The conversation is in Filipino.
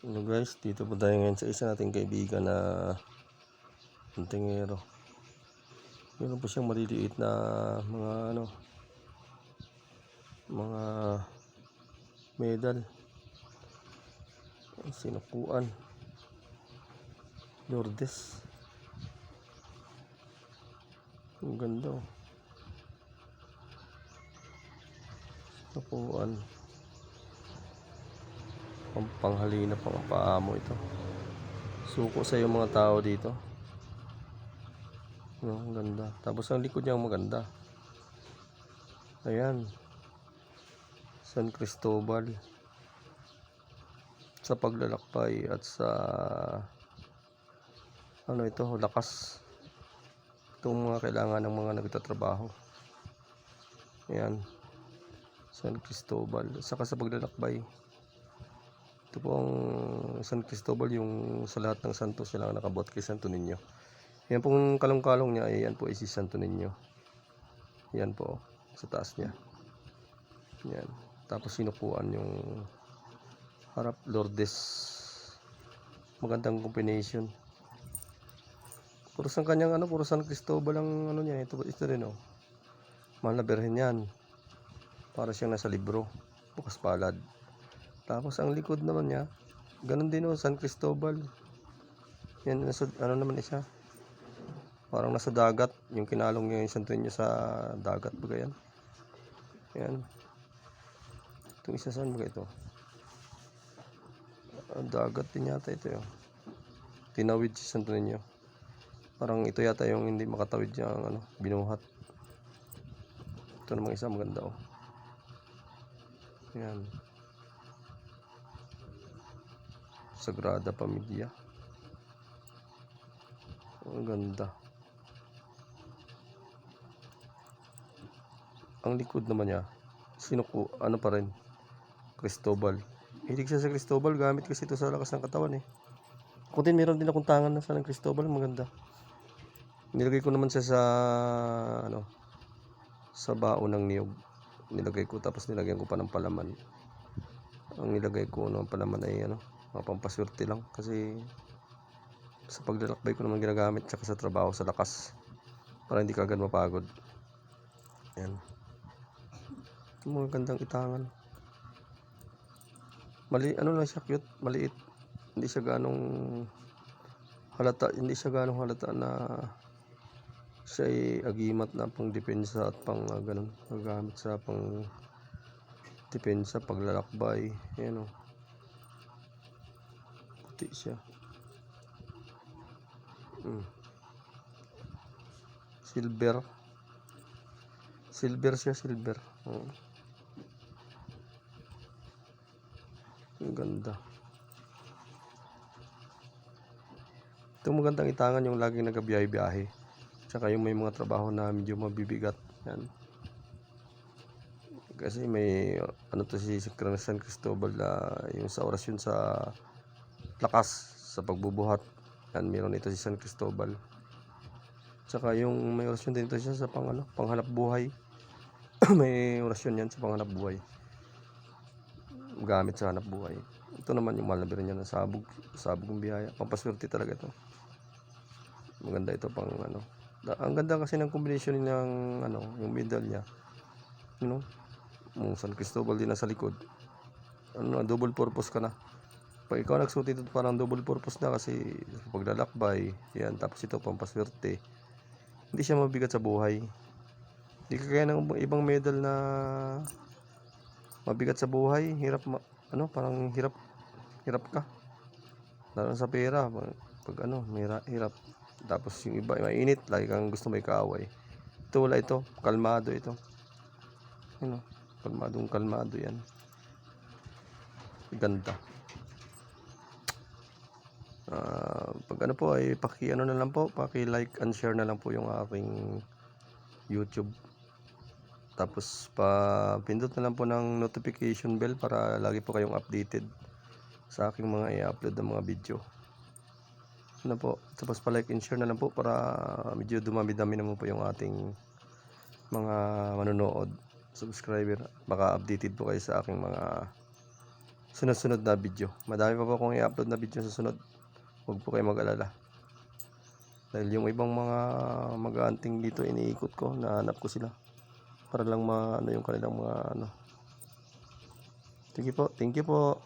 Hello guys, dito po tayo ngayon sa isa nating kaibigan na antingero. Meron po siyang maliliit na mga medal. Sinukuan. Lourdes. Ang ganda oh. Sinukuan. Panghalina pang paamo ito. Suko sa yung mga tao dito. No, ang ganda. Tapos ang likod niya maganda. Ayan. San Cristobal. Sa paglalakbay at sa ito, lakas. Itong mga kailangan ng mga nagtatrabaho. Ayan. San Cristobal. Saka sa paglalakbay. Ito po ang San Cristobal, yung sa lahat ng santo sila nakabot kay Santo Niño. Yan pong kalong-kalong niya, yan po ay si Santo Niño. Yan po, sa taas niya. Yan. Tapos sinukuan yung harap Lourdes. Magandang combination. Puro San kanyang puro San Cristobal ang niya. Ito rin oh. Mahal na berhen yan. Para siyang nasa libro. Bukas palad. Tapos ang likod naman niya, ganun din oh, San Cristobal. Yan, nasa, naman siya. Parang nasa dagat. Yung kinalong niya yung Santo Niño sa dagat. Baga yan. Yan. Itong isa saan baga ito? Dagat din yata ito yun. Tinawid si Santo Niño. Parang ito yata yung hindi makatawid yung binuhat. Ito namang isa maganda oh. Yan. Sagrada Familia. Ang ganda. Ang likod naman niya, pa rin, Cristobal. Hilig siya sa Cristobal, gamit kasi ito sa lakas ng katawan eh. Ako din, meron din akong tangan na sa Cristobal, maganda. Nilagay ko naman siya sa baon ng niyog. Nilagay ko, tapos nilagyan ko pa ng palaman. Ang nilagay ko ng palaman ay pampaswerte lang kasi sa paglalakbay ko naman ginagamit tsaka sa trabaho sa lakas para hindi ka agad mapagod. Yan. Mga gandang itangan. Lang siya, cute, maliit. Hindi siya ganong halata na siya ay agimat na pang depensa at pang ganun. Gagamit sa pang depensa, paglalakbay. Ayan o. Puti siya. Silver siya, silver. Ang ganda. Itong magandang itangan yung laging nagabiyahe-biyahe. Tsaka yung may mga trabaho na medyo mabibigat. Yan. Kasi may to si San Cristobal yung sa orasyon sa lakas sa pagbubuhat. Yan, meron ito si San Cristobal. Tsaka yung may orasyon din ito siya sa panghanap buhay. May orasyon yan sa panghanap buhay. Gamit sa hanap buhay. Ito naman yung mahal na biro niya na sabog ng biyaya. Pampaswerte talaga ito. Maganda ito pang Ang ganda kasi ng combination ng yung medal niya. Yung San Cristobal din nasa likod. Double purpose ka na. Pag ikaw nagsuot ito, parang double purpose na kasi paglalakbay. Yan, tapos ito pampaswerte. Hindi siya mabigat sa buhay. Hindi kagaya ng ibang medal na mabigat sa buhay, hirap parang hirap ka. Lalo sa pera, pag hirap. Tapos yung iba mainit, lagi kang gusto may kaaway. Ito wala ito, kalmado ito. Kalmado yan. Ganda. Pag po ay na lang po, paki-like and share na lang po yung aking YouTube. Tapos pindot na lang po ng notification bell para lagi po kayong updated sa aking mga i-upload na mga video. Tapos pa-like and share na lang po para medyo dumami-dami naman po yung ating mga manonood, subscriber. Baka updated po kayo sa aking mga sunod-sunod na video. Madami pa po akong i-upload na video sa sunod. Huwag po kayo mag-alala. Dahil yung ibang mga mag-aanting dito, iniikot ko, nahanap ko sila. Para lang maano yung kanilang mga ano. Thank you po.